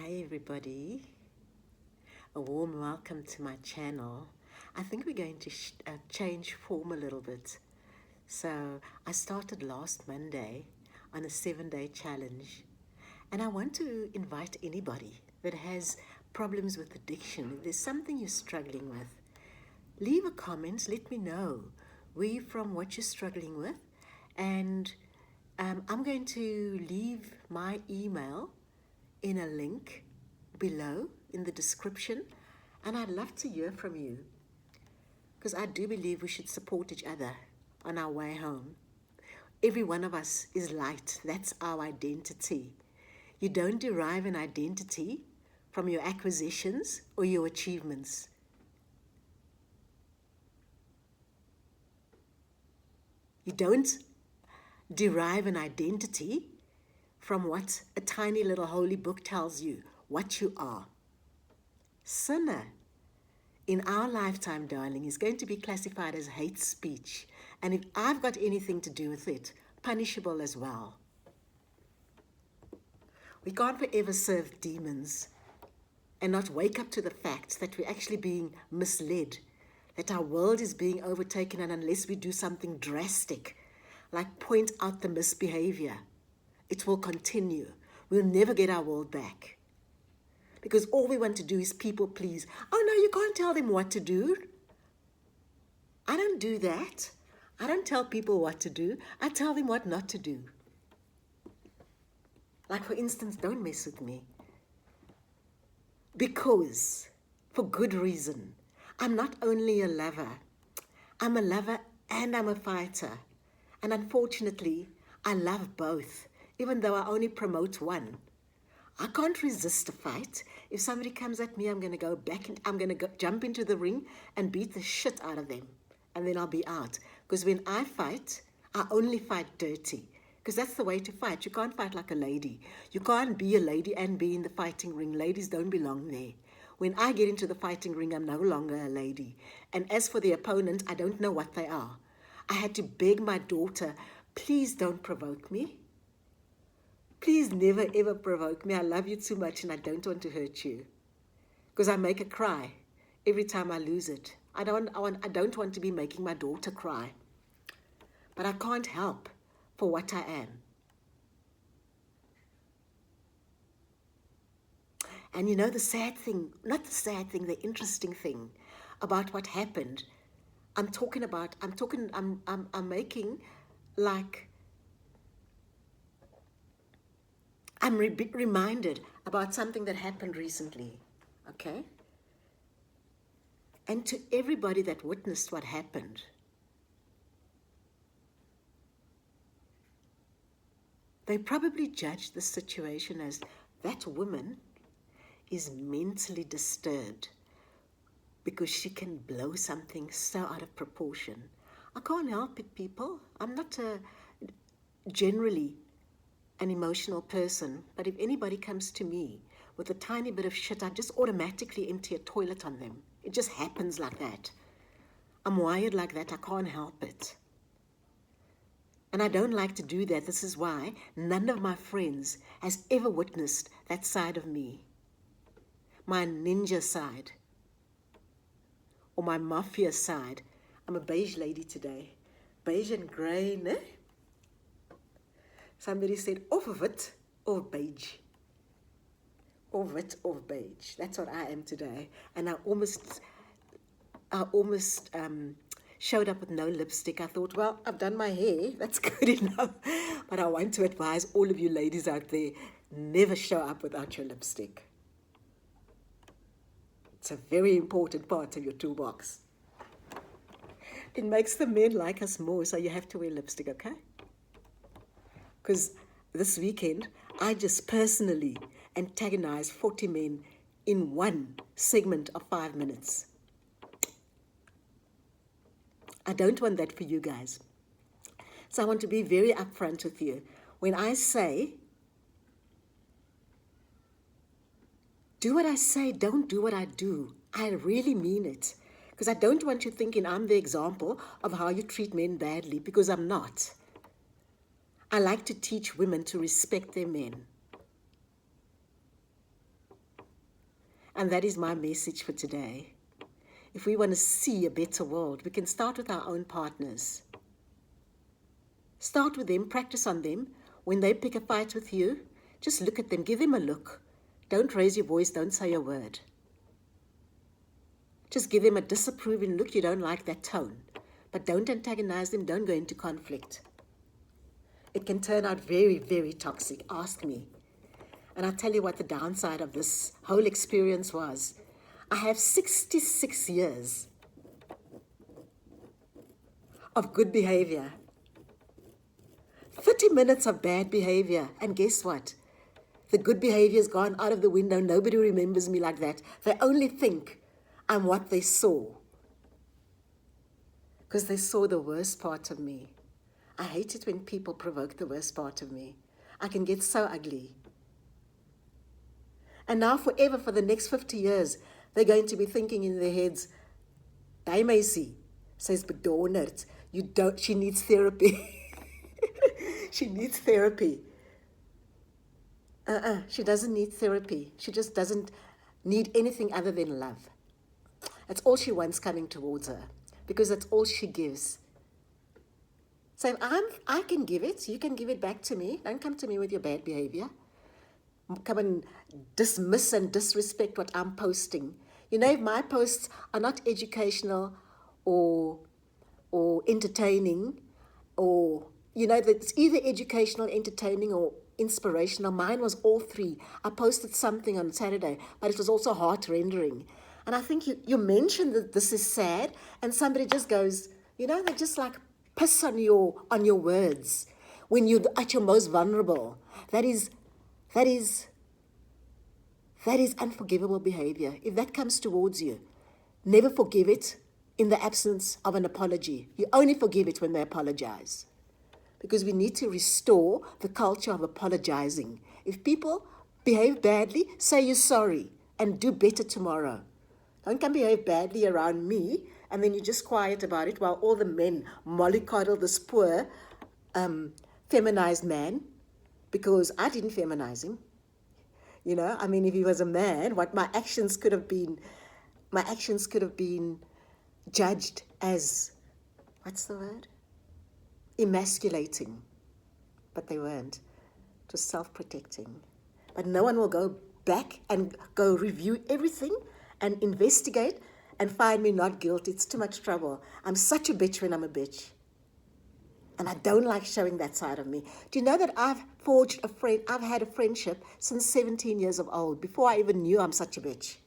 Hi everybody, a warm welcome to my channel. I think we're going to change form a little bit. So I started last Monday on a 7-day challenge, and I want to invite anybody that has problems with addiction. If there's something you're struggling with, leave a comment, let me know where you're from, what you're struggling with, and I'm going to leave my email in a link below in the description, and I'd love to hear from you because I do believe we should support each other on our way home. Every one of us is light. That's our identity. You don't derive an identity from your acquisitions or your achievements. You don't derive an identity from what a tiny little holy book tells you what you are. Sinner, in our lifetime, darling, is going to be classified as hate speech. And if I've got anything to do with it, punishable as well. We can't forever serve demons and not wake up to the fact that we're actually being misled, that our world is being overtaken, and unless we do something drastic, like point out the misbehavior, it will continue. We'll never get our world back. Because all we want to do is people please. Oh no, you can't tell them what to do. I don't do that. I don't tell people what to do. I tell them what not to do. Like for instance, don't mess with me. Because, for good reason, I'm not only a lover. I'm a lover and I'm a fighter. And unfortunately, I love both, even though I only promote one. I can't resist a fight. If somebody comes at me, I'm going to go back and I'm going to jump into the ring and beat the shit out of them. And then I'll be out. Because when I fight, I only fight dirty. Because that's the way to fight. You can't fight like a lady. You can't be a lady and be in the fighting ring. Ladies don't belong there. When I get into the fighting ring, I'm no longer a lady. And as for the opponent, I don't know what they are. I had to beg my daughter, please don't provoke me. Please never ever provoke me. I love you too much and I don't want to hurt you. Because I make her cry every time I lose it. I don't want to be making my daughter cry. But I can't help for what I am. And you know the sad thing, not the sad thing, the interesting thing about what happened, I'm making like, I'm reminded about something that happened recently, okay? And to everybody that witnessed what happened, they probably judged the situation as that woman is mentally disturbed because she can blow something so out of proportion. I can't help it, people. I'm not generally an emotional person, but if anybody comes to me with a tiny bit of shit, I just automatically empty a toilet on them. It just happens like that. I'm wired like that. I can't help it. And I don't like to do that. This is why none of my friends has ever witnessed that side of me. My ninja side. Or my mafia side. I'm a beige lady today. Beige and grey, ne? Somebody said, of it or beige. Of it or beige. That's what I am today. And I almost showed up with no lipstick. I thought, well, I've done my hair. That's good enough. But I want to advise all of you ladies out there, never show up without your lipstick. It's a very important part of your toolbox. It makes the men like us more, so you have to wear lipstick, okay? Because this weekend, I just personally antagonized 40 men in one segment of 5 minutes. I don't want that for you guys. So I want to be very upfront with you. When I say, do what I say, don't do what I do, I really mean it. Because I don't want you thinking I'm the example of how you treat men badly, because I'm not. I like to teach women to respect their men. And that is my message for today. If we want to see a better world, we can start with our own partners. Start with them, practice on them. When they pick a fight with you, just look at them, give them a look. Don't raise your voice, don't say a word. Just give them a disapproving look, you don't like that tone. But don't antagonize them, don't go into conflict. It can turn out very, very toxic, ask me. And I'll tell you what the downside of this whole experience was. I have 66 years of good behavior. 30 minutes of bad behavior. And guess what? The good behavior is gone out of the window. Nobody remembers me like that. They only think I'm what they saw. Because they saw the worst part of me. I hate it when people provoke the worst part of me. I can get so ugly. And now forever, for the next 50 years, they're going to be thinking in their heads, "Daai meisie says bedonderd. She needs therapy." She needs therapy. She doesn't need therapy. She just doesn't need anything other than love. That's all she wants coming towards her, because that's all she gives. So if I can give it, you can give it back to me. Don't come to me with your bad behavior. Come and dismiss and disrespect what I'm posting. You know, if my posts are not educational or entertaining, or, you know, it's either educational, entertaining, or inspirational. Mine was all three. I posted something on Saturday, but it was also heart-rendering. And I think you mentioned that this is sad, and somebody just goes, you know, they just like piss on your words when you're at your most vulnerable. That is unforgivable behavior. If that comes towards you, never forgive it in the absence of an apology. You only forgive it when they apologize. Because we need to restore the culture of apologizing. If people behave badly, say you're sorry and do better tomorrow. Don't come behave badly around me and then you're just quiet about it while all the men mollycoddle this poor feminized man, because I didn't feminize him. You know, I mean, if he was a man, what my actions could have been judged as, what's the word? Emasculating. But they weren't. It was self-protecting. But no one will go back and go review everything and investigate and find me not guilty. It's too much trouble. I'm such a bitch when I'm a bitch. And I don't like showing that side of me. Do you know that I've had a friendship since 17 years of old, before I even knew I'm such a bitch.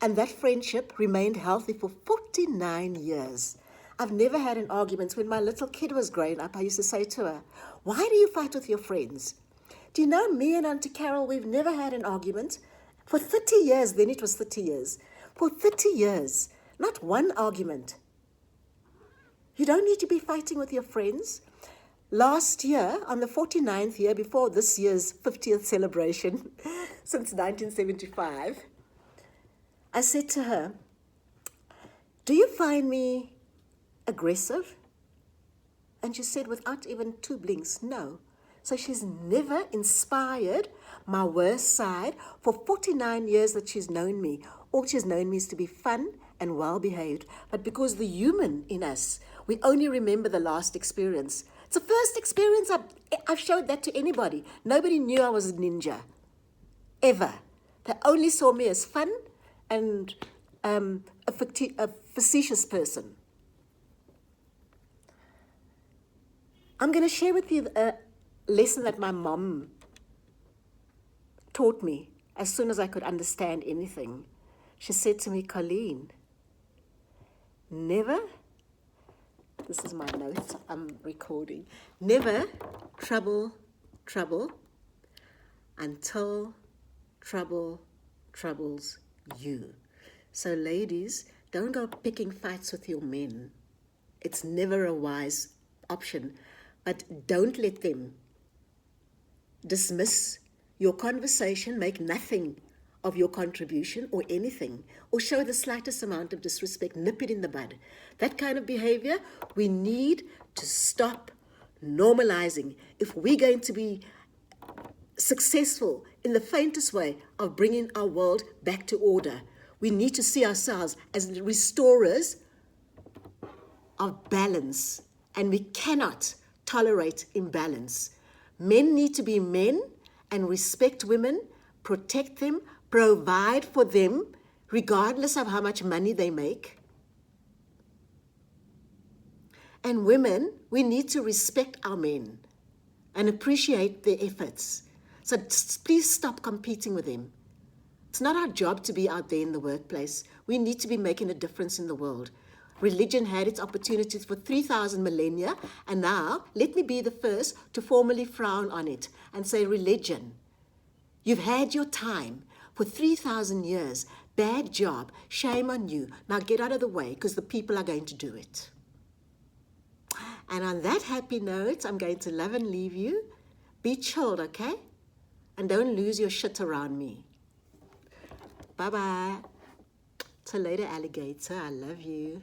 And that friendship remained healthy for 49 years. I've never had an argument. When my little kid was growing up, I used to say to her, "Why do you fight with your friends?" Do you know, me and Auntie Carol, we've never had an argument. For 30 years, then it was 30 years. For 30 years, not one argument. You don't need to be fighting with your friends. Last year, on the 49th year, before this year's 50th celebration, since 1975, I said to her, "Do you find me aggressive?" And she said, without even two blinks, no. So she's never inspired my worst side for 49 years that she's known me. All she's known me is to be fun and well-behaved. But because the human in us, we only remember the last experience. It's the first experience I've showed that to anybody. Nobody knew I was a ninja, ever. They only saw me as fun and a facetious person. I'm going to share with you a lesson that my mom taught me as soon as I could understand anything. She said to me, "Colene, never," this is my notes I'm recording, "never trouble until trouble troubles you." So ladies, don't go picking fights with your men. It's never a wise option. But don't let them dismiss your conversation, make nothing of your contribution or anything, or show the slightest amount of disrespect. Nip it in the bud. That kind of behavior, we need to stop normalizing. If we're going to be successful in the faintest way of bringing our world back to order. We need to see ourselves as restorers of balance, and we cannot tolerate imbalance. Men need to be men and respect women, protect them, provide for them, regardless of how much money they make. And women, we need to respect our men and appreciate their efforts. So please stop competing with them. It's not our job to be out there in the workplace. We need to be making a difference in the world. Religion had its opportunities for 3,000 millennia, and now let me be the first to formally frown on it and say, religion, you've had your time for 3,000 years. Bad job. Shame on you. Now get out of the way, because the people are going to do it. And on that happy note, I'm going to love and leave you. Be chilled, okay? And don't lose your shit around me. Bye-bye. Till later, alligator. I love you.